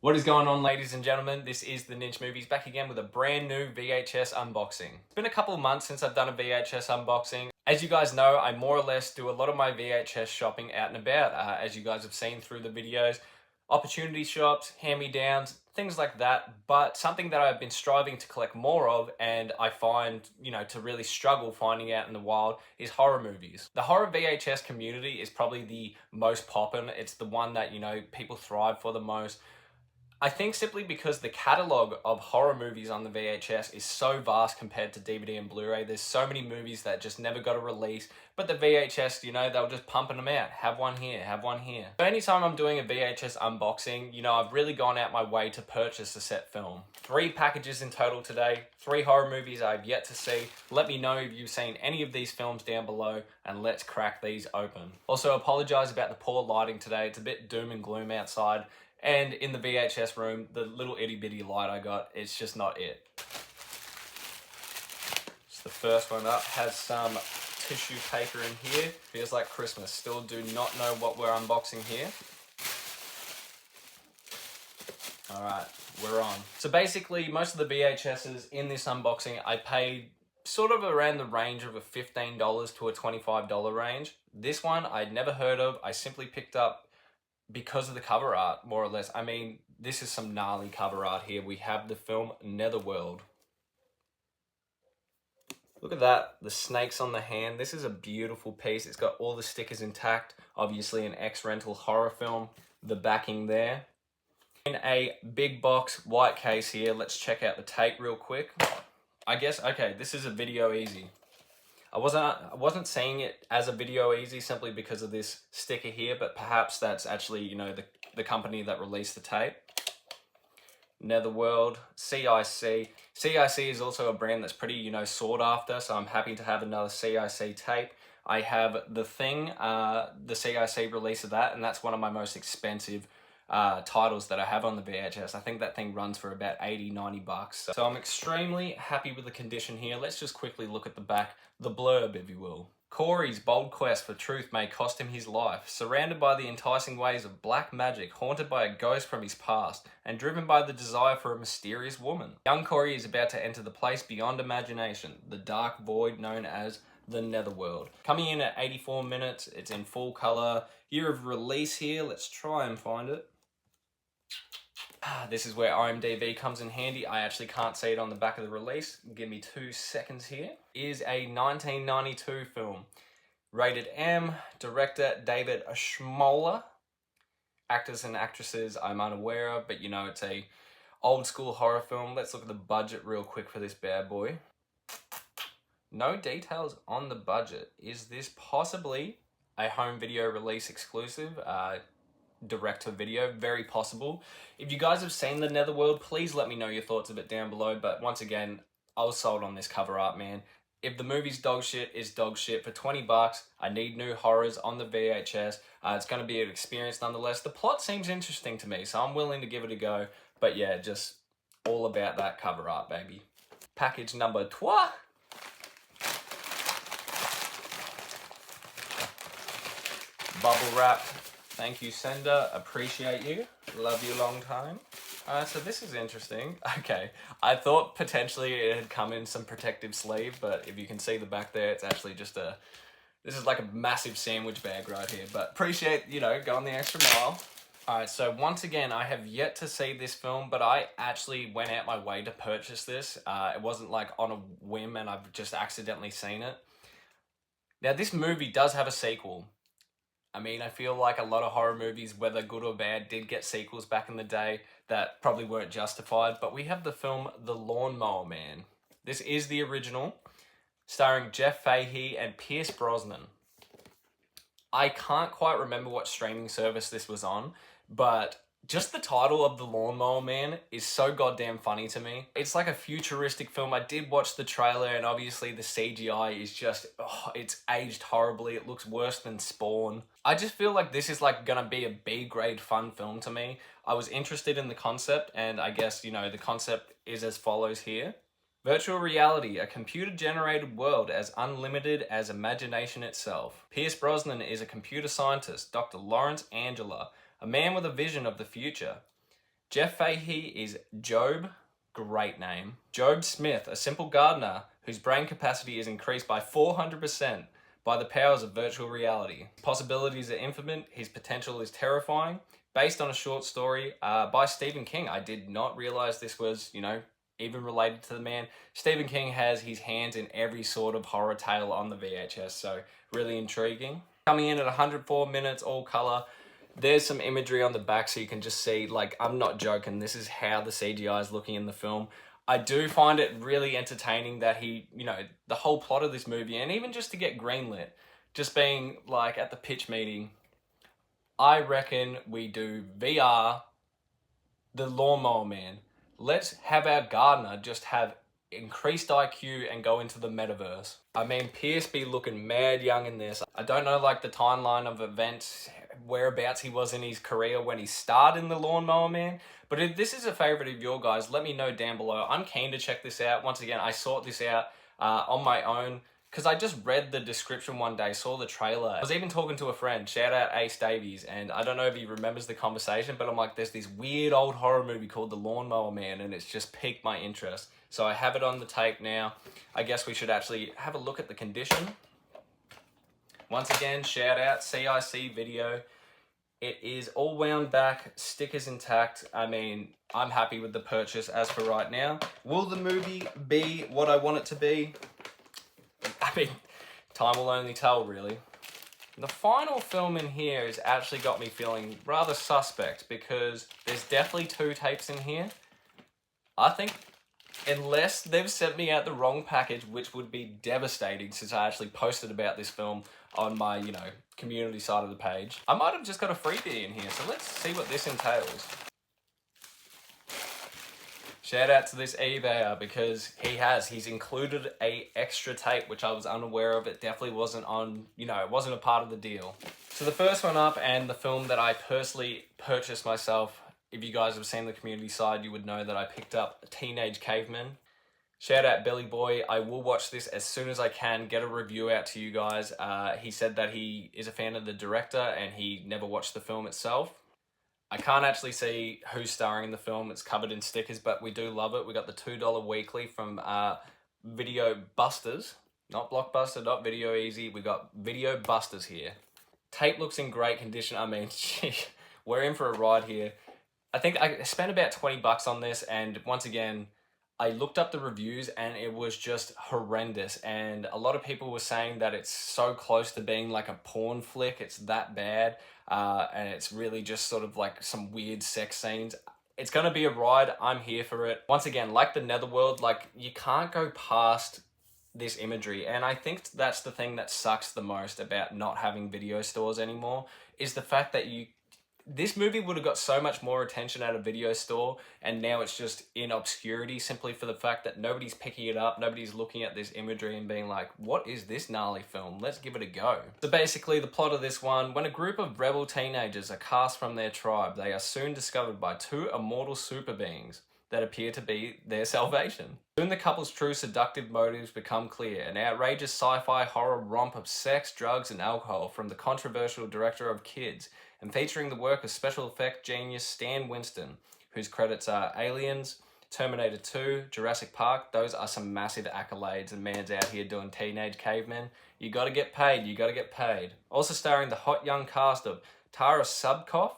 What is going on, ladies and gentlemen? This is the Ninja Movies back again with a brand new VHS unboxing. It's been a couple of months since I've done a VHS unboxing. As you guys know, I more or less do a lot of my VHS shopping out and about, as you guys have seen through the videos. Opportunity shops, hand-me-downs, things like that. But something that I've been striving to collect more of, and I find, to really struggle finding out in the wild, is horror movies. The horror VHS community is probably the most poppin'. It's the one that, people thrive for the most. I think simply because the catalogue of horror movies on the VHS is so vast compared to DVD and Blu-ray. There's so many movies that just never got a release, but the VHS, they'll just pumping them out. Have one here, have one here. So anytime I'm doing a VHS unboxing, I've really gone out my way to purchase a set film. 3 packages in total today, 3 horror movies I've yet to see. Let me know if you've seen any of these films down below, and let's crack these open. Also, apologize about the poor lighting today. It's a bit doom and gloom outside. And in the VHS room, the little itty bitty light I got, it's just not it. So the first one up has some tissue paper in here. Feels like Christmas. Still do not know what we're unboxing here. Alright, we're on. So basically, most of the VHSs in this unboxing, I paid sort of around the range of a $15 to a $25 range. This one I'd never heard of. I simply picked up because of the cover art, more or less. I mean, this is some gnarly cover art here. We have the film Netherworld. Look at that, the snakes on the hand. This is a beautiful piece. It's got all the stickers intact. Obviously an ex-rental horror film. The backing there. In a big box white case here, let's check out the tape real quick. I guess, okay, this is a video easy. I wasn't seeing it as a video easy simply because of this sticker here, but perhaps that's actually, the company that released the tape. Netherworld, CIC. CIC is also a brand that's pretty, sought after, so I'm happy to have another CIC tape. I have The Thing, the CIC release of that, and that's one of my most expensive titles that I have on the VHS. I think that thing runs for about 80-90 bucks. So I'm extremely happy with the condition here. Let's just quickly look at the back, the blurb, if you will. Corey's bold quest for truth may cost him his life. Surrounded by the enticing ways of black magic, haunted by a ghost from his past, and driven by the desire for a mysterious woman, young Corey is about to enter the place beyond imagination, the dark void known as the Netherworld. Coming in at 84 minutes, it's in full color. Year of release here, let's try and find it. This is where IMDb comes in handy. I actually can't see it on the back of the release. Give me 2 seconds here. Is a 1992 film. Rated M. Director David Schmoller. Actors and actresses I'm unaware of, but it's a old school horror film. Let's look at the budget real quick for this bad boy. No details on the budget. Is this possibly a home video release exclusive? Direct to video, very possible. If you guys have seen the Netherworld, please let me know your thoughts of it down below. But once again, I was sold on this cover art, man. If the movie's dog shit, it's dog shit. For 20 bucks, I need new horrors on the VHS. It's going to be an experience nonetheless. The plot seems interesting to me, so I'm willing to give it a go. But yeah, just all about that cover art, baby. Package number 2. Bubble wrap. Thank you, sender. Appreciate you. Love you long time. So this is interesting. Okay, I thought potentially it had come in some protective sleeve, but if you can see the back there, it's actually just this is like a massive sandwich bag right here. But appreciate, going the extra mile. Alright, so once again, I have yet to see this film, but I actually went out my way to purchase this. It wasn't like on a whim and I've just accidentally seen it. Now, this movie does have a sequel. I mean, I feel like a lot of horror movies, whether good or bad, did get sequels back in the day that probably weren't justified. But we have the film The Lawnmower Man. This is the original, starring Jeff Fahey and Pierce Brosnan. I can't quite remember what streaming service this was on, but just the title of The Lawnmower Man is so goddamn funny to me. It's like a futuristic film. I did watch the trailer, and obviously the CGI is just, it's aged horribly. It looks worse than Spawn. I just feel like this is like gonna be a B-grade fun film to me. I was interested in the concept, and I guess, the concept is as follows here. Virtual reality, a computer-generated world as unlimited as imagination itself. Pierce Brosnan is a computer scientist, Dr. Lawrence Angela, a man with a vision of the future. Jeff Fahey is Job, great name. Job Smith, a simple gardener whose brain capacity is increased by 400% by the powers of virtual reality. His possibilities are infinite, his potential is terrifying. Based on a short story by Stephen King. I did not realize this was, even related to the man. Stephen King has his hands in every sort of horror tale on the VHS, so really intriguing. Coming in at 104 minutes, all color. There's some imagery on the back so you can just see, like, I'm not joking, this is how the CGI is looking in the film. I do find it really entertaining that he, the whole plot of this movie, and even just to get greenlit, just being like at the pitch meeting, I reckon we do VR, the Lawnmower Man. Let's have our gardener just have increased IQ and go into the metaverse. I mean, Pierce be looking mad young in this. I don't know like the timeline of events, whereabouts he was in his career when he starred in the Lawnmower Man. But if this is a favorite of your guys, let me know down below. I'm keen to check this out. Once again, I sought this out on my own because I just read the description one day, saw the trailer. I was even talking to a friend, shout out Ace Davies, and I don't know if he remembers the conversation, but I'm like, there's this weird old horror movie called The Lawnmower Man, and it's just piqued my interest. So I have it on the tape now. I guess we should actually have a look at the condition. Once again, shout out CIC Video. It is all wound back, stickers intact. I mean, I'm happy with the purchase as for right now. Will the movie be what I want it to be? I mean, time will only tell, really. The final film in here has actually got me feeling rather suspect because there's definitely 2 tapes in here. I think, unless they've sent me out the wrong package, which would be devastating since I actually posted about this film on my, community side of the page, I might have just got a freebie in here. So let's see what this entails. Shout out to this eBayer because he's included a extra tape, which I was unaware of. It definitely wasn't on, it wasn't a part of the deal. So the first one up, and the film that I personally purchased myself, if you guys have seen the community side, you would know that I picked up Teenage Caveman. Shout out Billy Boy. I will watch this as soon as I can, get a review out to you guys. He said that he is a fan of the director and he never watched the film itself. I can't actually see who's starring in the film. It's covered in stickers, but we do love it. We got the $2 weekly from Video Busters. Not Blockbuster, not Video Easy. We got Video Busters here. Tape looks in great condition. I mean, we're in for a ride here. I think I spent about 20 bucks on this, and once again, I looked up the reviews and it was just horrendous. And a lot of people were saying that it's so close to being like a porn flick. It's that bad. And it's really just sort of like some weird sex scenes. It's going to be a ride. I'm here for it. Once again, like the Netherworld, like you can't go past this imagery. And I think that's the thing that sucks the most about not having video stores anymore, is the fact that this movie would have got so much more attention at a video store, and now it's just in obscurity simply for the fact that nobody's picking it up, nobody's looking at this imagery and being like, what is this gnarly film? Let's give it a go. So basically the plot of this one, when a group of rebel teenagers are cast from their tribe, they are soon discovered by 2 immortal super beings that appear to be their salvation. Soon the couple's true seductive motives become clear, an outrageous sci-fi horror romp of sex, drugs, and alcohol from the controversial director of Kids, and featuring the work of special effect genius Stan Winston, whose credits are Aliens, Terminator 2, Jurassic Park. Those are some massive accolades, and man's out here doing Teenage Caveman. You gotta get paid, you gotta get paid. Also starring the hot young cast of Tara Subkoff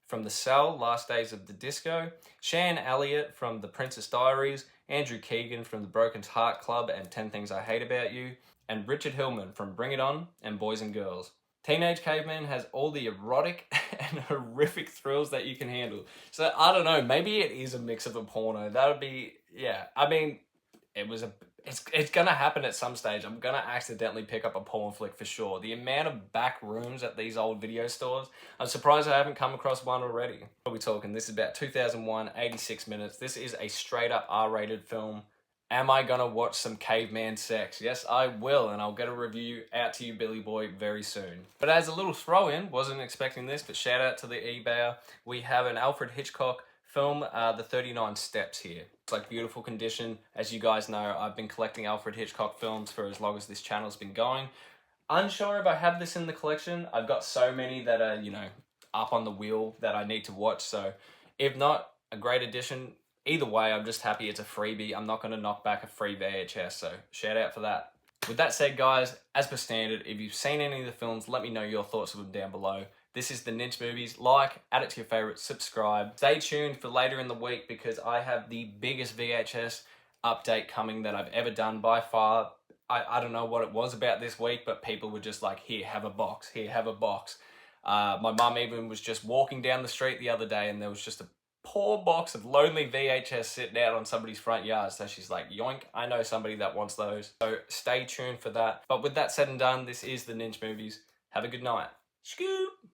from The Cell, Last Days of the Disco, Shan Elliott from The Princess Diaries, Andrew Keegan from The Broken Heart Club and 10 Things I Hate About You, and Richard Hillman from Bring It On and Boys and Girls. Teenage Caveman has all the erotic and horrific thrills that you can handle. So, I don't know, maybe it is a mix of a porno. That would be, yeah. I mean, it's gonna happen at some stage. I'm gonna accidentally pick up a porn flick for sure. The amount of back rooms at these old video stores, I'm surprised I haven't come across one already. What are we talking? This is about 2001, 86 minutes. This is a straight up R-rated film. Am I gonna watch some caveman sex? Yes, I will, and I'll get a review out to you, Billy Boy, very soon. But as a little throw-in, wasn't expecting this, but shout out to the eBayer. We have an Alfred Hitchcock film, The 39 Steps here. It's like beautiful condition. As you guys know, I've been collecting Alfred Hitchcock films for as long as this channel's been going. Unsure if I have this in the collection. I've got so many that are, up on the wheel that I need to watch, so if not, a great addition. Either way, I'm just happy it's a freebie. I'm not going to knock back a free VHS, so shout out for that. With that said, guys, as per standard, if you've seen any of the films, let me know your thoughts of them down below. This is the Ninja Movies. Like, add it to your favorites, subscribe. Stay tuned for later in the week because I have the biggest VHS update coming that I've ever done by far. I don't know what it was about this week, but people were just like, here, have a box, here, have a box. My mum even was just walking down the street the other day and there was just a poor box of lonely VHS sitting out on somebody's front yard. So she's like, yoink, I know somebody that wants those. So stay tuned for that. But with that said and done, this is the Ninja Movies. Have a good night. Scoop!